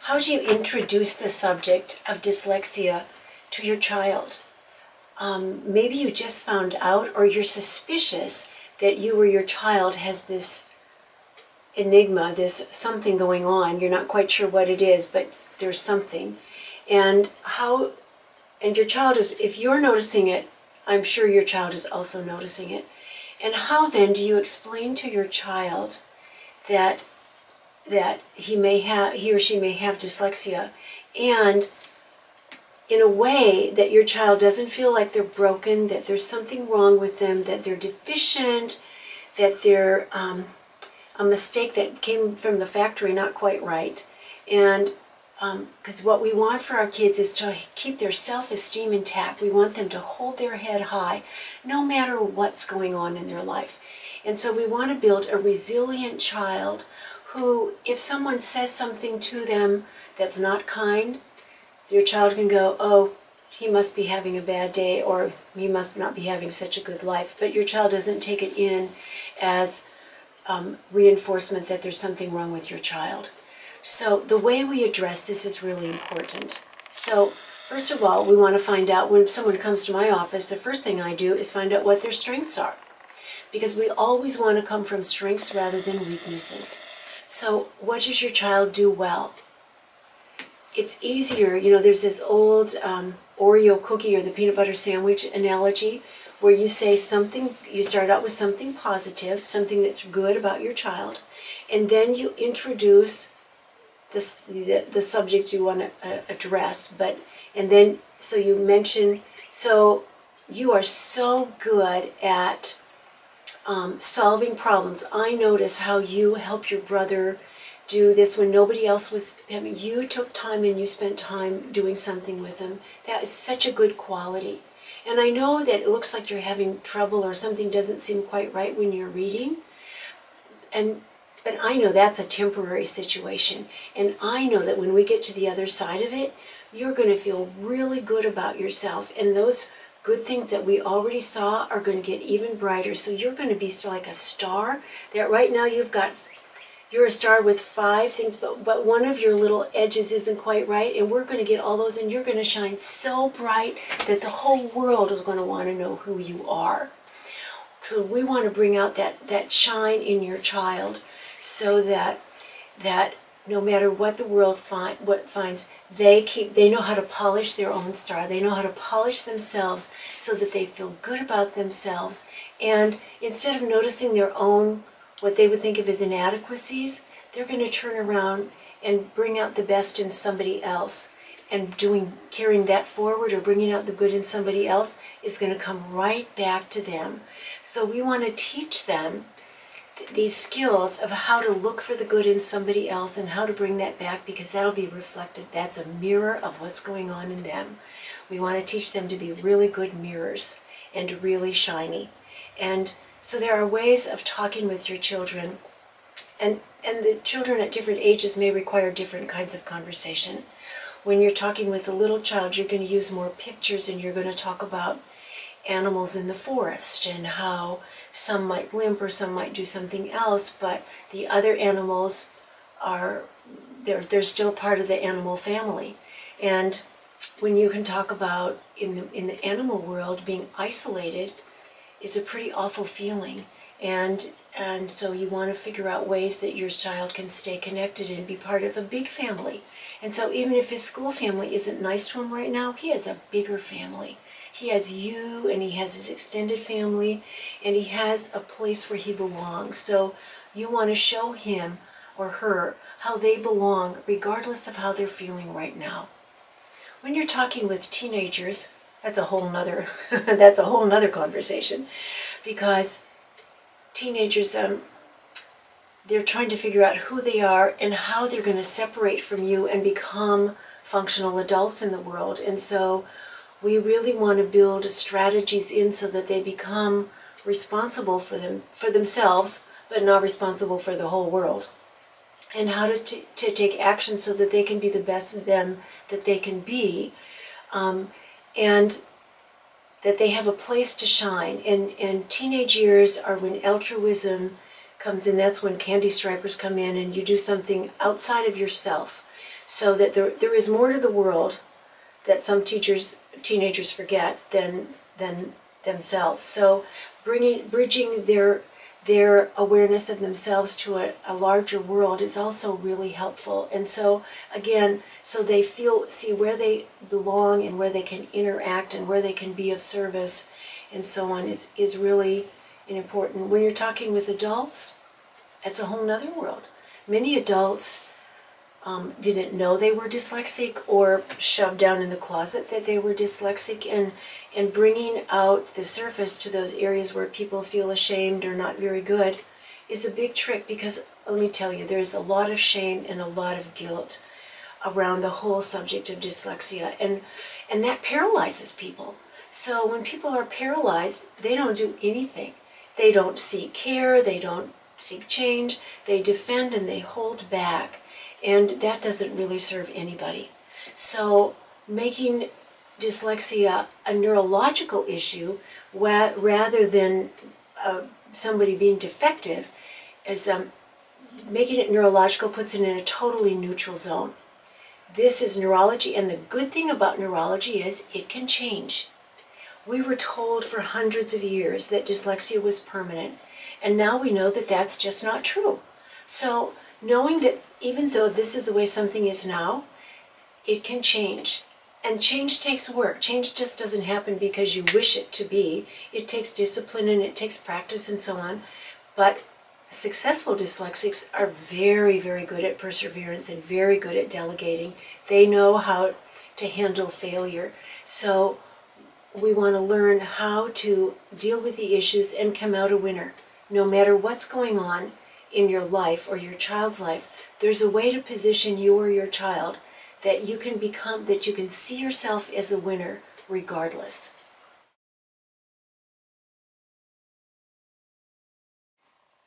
how do you introduce the subject of dyslexia to your child? Maybe you just found out, or you're suspicious that you or your child has this enigma, this something going on. You're not quite sure what it is, but there's something. And your child is, if you're noticing it, I'm sure your child is also noticing it. And how then do you explain to your child that he or she may have dyslexia, and in a way that your child doesn't feel like they're broken, that there's something wrong with them, that they're deficient, that they're a mistake that came from the factory, not quite right. And because what we want for our kids is to keep their self-esteem intact. We want them to hold their head high no matter what's going on in their life. And so we want to build a resilient child who, if someone says something to them that's not kind, your child can go, oh, he must be having a bad day, or he must not be having such a good life. But your child doesn't take it in as reinforcement that there's something wrong with your child. So the way we address this is really important. So first of all, we want to find out, when someone comes to my office, the first thing I do is find out what their strengths are. Because we always want to come from strengths rather than weaknesses. So what does your child do well? It's easier, there's this old Oreo cookie or the peanut butter sandwich analogy, where you say something, you start out with something positive, something that's good about your child, and then you introduce the subject you want to address, so you mention, so you are so good at solving problems. I notice how you help your brother do this when nobody else was. You took time and you spent time doing something with him. That is such a good quality. And I know that it looks like you're having trouble or something doesn't seem quite right when you're reading. But I know that's a temporary situation. And I know that when we get to the other side of it, you're going to feel really good about yourself. And those good things that we already saw are going to get even brighter. So you're going to be like a star. That right now you're a star with 5 things, but one of your little edges isn't quite right, and we're going to get all those, and you're going to shine so bright that the whole world is going to want to know who you are. So we want to bring out that shine in your child, so that no matter what the world finds, they know how to polish their own star. They know how to polish themselves so that they feel good about themselves, and instead of noticing their own what they would think of as inadequacies, they're going to turn around and bring out the best in somebody else. And carrying that forward, or bringing out the good in somebody else, is going to come right back to them. So we want to teach them these skills of how to look for the good in somebody else and how to bring that back, because that'll be reflected. That's a mirror of what's going on in them. We want to teach them to be really good mirrors and really shiny. And so there are ways of talking with your children, and the children at different ages may require different kinds of conversation. When you're talking with a little child, you're going to use more pictures, and you're going to talk about animals in the forest and how some might limp or some might do something else, but the other animals they're still part of the animal family. And when you can talk about in the animal world, being isolated is a pretty awful feeling, and so you want to figure out ways that your child can stay connected and be part of a big family. And so even if his school family isn't nice to him right now, he has a bigger family. He has you, and he has his extended family, and he has a place where he belongs. So you want to show him or her how they belong, regardless of how they're feeling right now. When you're talking with teenagers, that's a whole nother conversation, because teenagers, they're trying to figure out who they are and how they're going to separate from you and become functional adults in the world. And so we really want to build strategies in so that they become responsible for themselves, but not responsible for the whole world. And how to take action so that they can be the best of them that they can be. And that they have a place to shine. And teenage years are when altruism comes in. That's when candy stripers come in and you do something outside of yourself so that there is more to the world that some teenagers forget than themselves. So bridging their awareness of themselves to a larger world is also really helpful. And so again, so they see where they belong and where they can interact and where they can be of service and so on is really important. When you're talking with adults, it's a whole nother world. Many adults didn't know they were dyslexic or shoved down in the closet that they were dyslexic, and bringing out the surface to those areas where people feel ashamed or not very good is a big trick, because let me tell you, there's a lot of shame and a lot of guilt around the whole subject of dyslexia, and that paralyzes people. So when people are paralyzed, they don't do anything. They don't seek care, they don't seek change, they defend and they hold back. And that doesn't really serve anybody. So making dyslexia a neurological issue rather than somebody being defective is making it neurological puts it in a totally neutral zone. This is neurology, and the good thing about neurology is it can change. We were told for hundreds of years that dyslexia was permanent, and now we know that that's just not true. So knowing that even though this is the way something is now, it can change. And change takes work. Change just doesn't happen because you wish it to be. It takes discipline and it takes practice and so on. But successful dyslexics are very, very good at perseverance and very good at delegating. They know how to handle failure. So we want to learn how to deal with the issues and come out a winner. No matter what's going on in your life or your child's life, there's a way to position you or your child that you can see yourself as a winner regardless.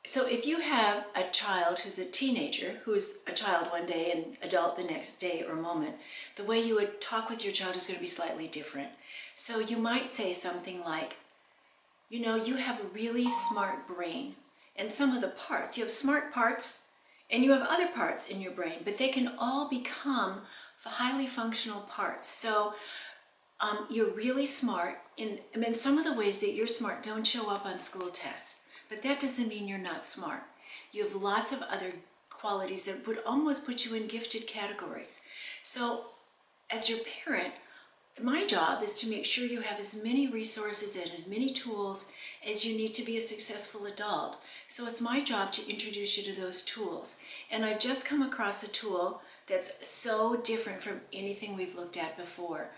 So if you have a child who's a teenager, who's a child one day and adult the next day or moment, the way you would talk with your child is going to be slightly different. So you might say something like, you know, you have a really smart brain, and some of the parts, you have smart parts and you have other parts in your brain, but they can all become highly functional parts. So you're really smart in some of the ways that you're smart don't show up on school tests, but that doesn't mean you're not smart. You have lots of other qualities that would almost put you in gifted categories. So as your parent, my job is to make sure you have as many resources and as many tools as you need to be a successful adult. So it's my job to introduce you to those tools. And I've just come across a tool that's so different from anything we've looked at before.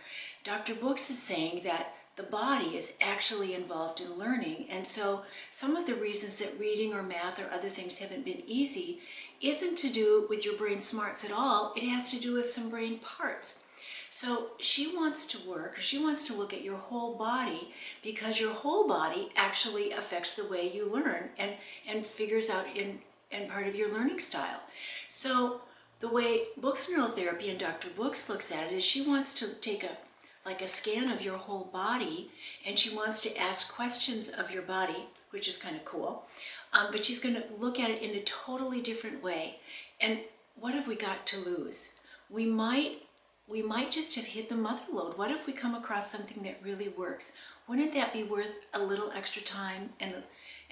Dr. Books is saying that the body is actually involved in learning, and so some of the reasons that reading or math or other things haven't been easy isn't to do with your brain smarts at all. It has to do with some brain parts. So she wants to look at your whole body, because your whole body actually affects the way you learn and figures out in part of your learning style. So the way Books Neurotherapy and Dr. Books looks at it is she wants to take a scan of your whole body, and she wants to ask questions of your body, which is kind of cool. But she's going to look at it in a totally different way. And what have we got to lose? We might just have hit the mother lode. What if we come across something that really works? Wouldn't that be worth a little extra time and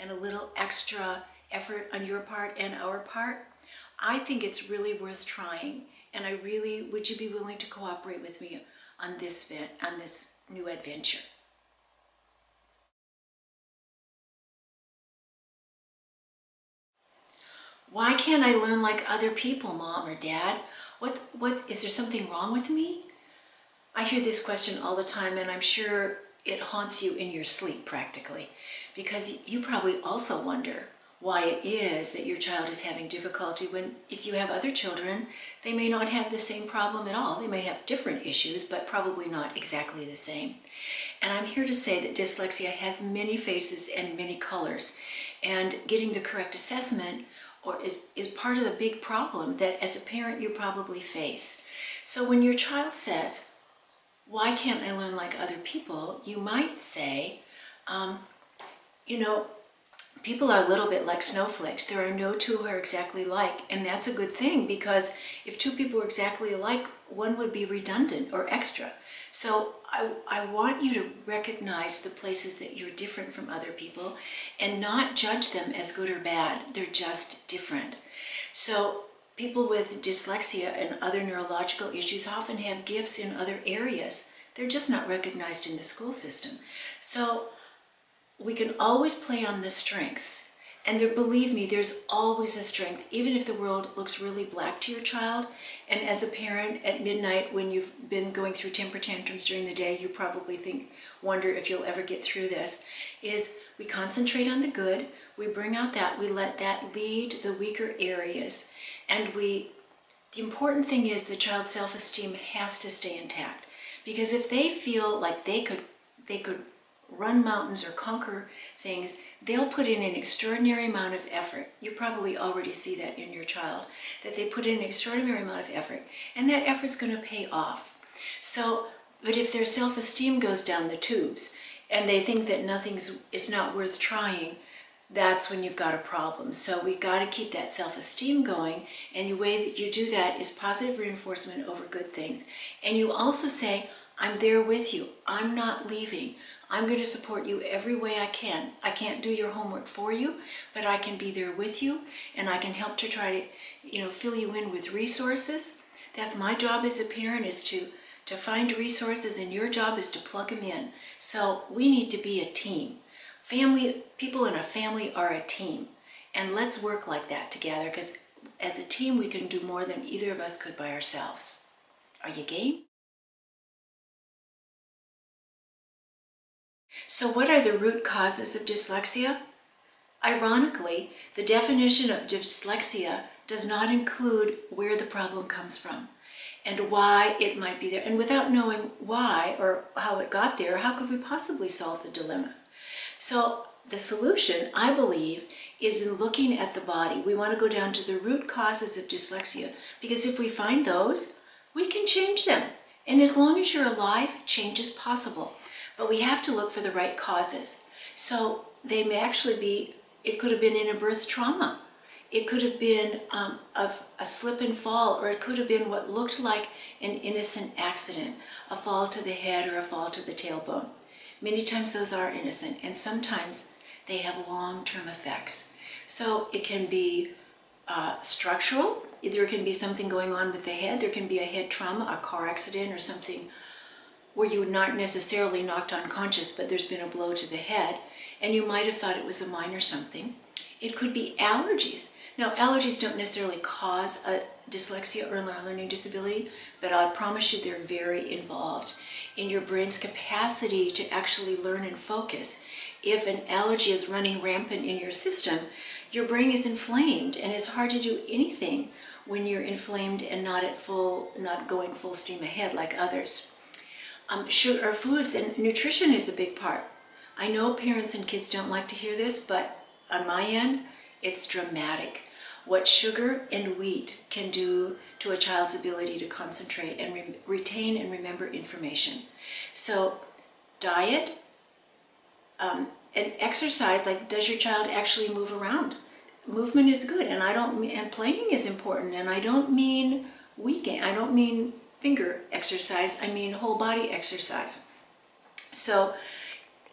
a little extra effort on your part and our part? I think it's really worth trying, and would you be willing to cooperate with me on this new adventure? Why can't I learn like other people, Mom or Dad? What is there something wrong with me? I hear this question all the time, and I'm sure it haunts you in your sleep practically, because you probably also wonder why it is that your child is having difficulty when, if you have other children, they may not have the same problem at all. They may have different issues, but probably not exactly the same. And I'm here to say that dyslexia has many faces and many colors, and getting the correct assessment is part of the big problem that as a parent you probably face. So when your child says, why can't I learn like other people? You might say, people are a little bit like snowflakes. There are no two who are exactly alike, and that's a good thing, because if two people were exactly alike, one would be redundant or extra. So I want you to recognize the places that you're different from other people and not judge them as good or bad. They're just different. So people with dyslexia and other neurological issues often have gifts in other areas. They're just not recognized in the school system. So we can always play on the strengths. And there, believe me, there's always a strength, even if the world looks really black to your child. And as a parent at midnight, when you've been going through temper tantrums during the day, you probably wonder if you'll ever get through this, is we concentrate on the good, we bring out that, we let that lead the weaker areas. And the important thing is the child's self-esteem has to stay intact. Because if they feel like they could run mountains or conquer things, they'll put in an extraordinary amount of effort. You probably already see that in your child, that they put in an extraordinary amount of effort, and that effort's going to pay off. So, but if their self-esteem goes down the tubes and they think that it's not worth trying, that's when you've got a problem. So we've got to keep that self-esteem going, and the way that you do that is positive reinforcement over good things. And you also say, I'm there with you. I'm not leaving. I'm going to support you every way I can. I can't do your homework for you, but I can be there with you, and I can help to try to, fill you in with resources. That's my job as a parent, is to find resources, and your job is to plug them in. So we need to be a team. People in a family are a team, and let's work like that together, because as a team we can do more than either of us could by ourselves. Are you game? So what are the root causes of dyslexia? Ironically, the definition of dyslexia does not include where the problem comes from and why it might be there. And without knowing why or how it got there, how could we possibly solve the dilemma? So the solution, I believe, is in looking at the body. We want to go down to the root causes of dyslexia, because if we find those, we can change them. And as long as you're alive, change is possible. But we have to look for the right causes. So they may actually be, it could have been in a birth trauma. It could have been a slip and fall, or it could have been what looked like an innocent accident, a fall to the head or a fall to the tailbone. Many times those are innocent, and sometimes they have long-term effects. So it can be structural. There can be something going on with the head. There can be a head trauma, a car accident, or something where you were not necessarily knocked unconscious, but there's been a blow to the head, and you might have thought it was a minor something. It could be allergies. Now, allergies don't necessarily cause a dyslexia or learning disability, but I promise you they're very involved in your brain's capacity to actually learn and focus. If an allergy is running rampant in your system, your brain is inflamed, and it's hard to do anything when you're inflamed and not going full steam ahead like others. Sugar, foods, and nutrition is a big part. I know parents and kids don't like to hear this, but on my end, it's dramatic. What sugar and wheat can do to a child's ability to concentrate and retain and remember information. So diet and exercise, like, does your child actually move around? Movement is good, and playing is important, and I don't mean weekend, I don't mean finger exercise, I mean whole body exercise. So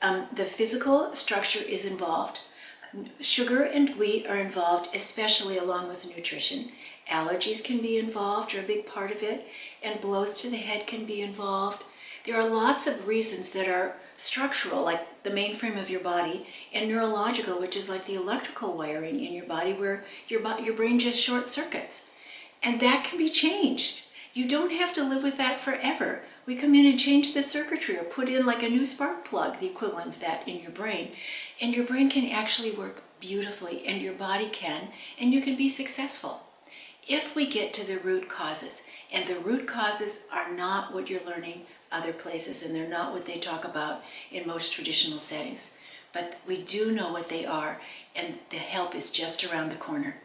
the physical structure is involved. Sugar and wheat are involved, especially along with nutrition. Allergies can be involved, or a big part of it, and blows to the head can be involved. There are lots of reasons that are structural, like the mainframe of your body, and neurological, which is like the electrical wiring in your body, where your brain just short circuits. And that can be changed. You don't have to live with that forever. We come in and change the circuitry, or put in like a new spark plug, the equivalent of that, in your brain. And your brain can actually work beautifully, and your body can, and you can be successful. If we get to the root causes, and the root causes are not what you're learning other places, and they're not what they talk about in most traditional settings, but we do know what they are, and the help is just around the corner.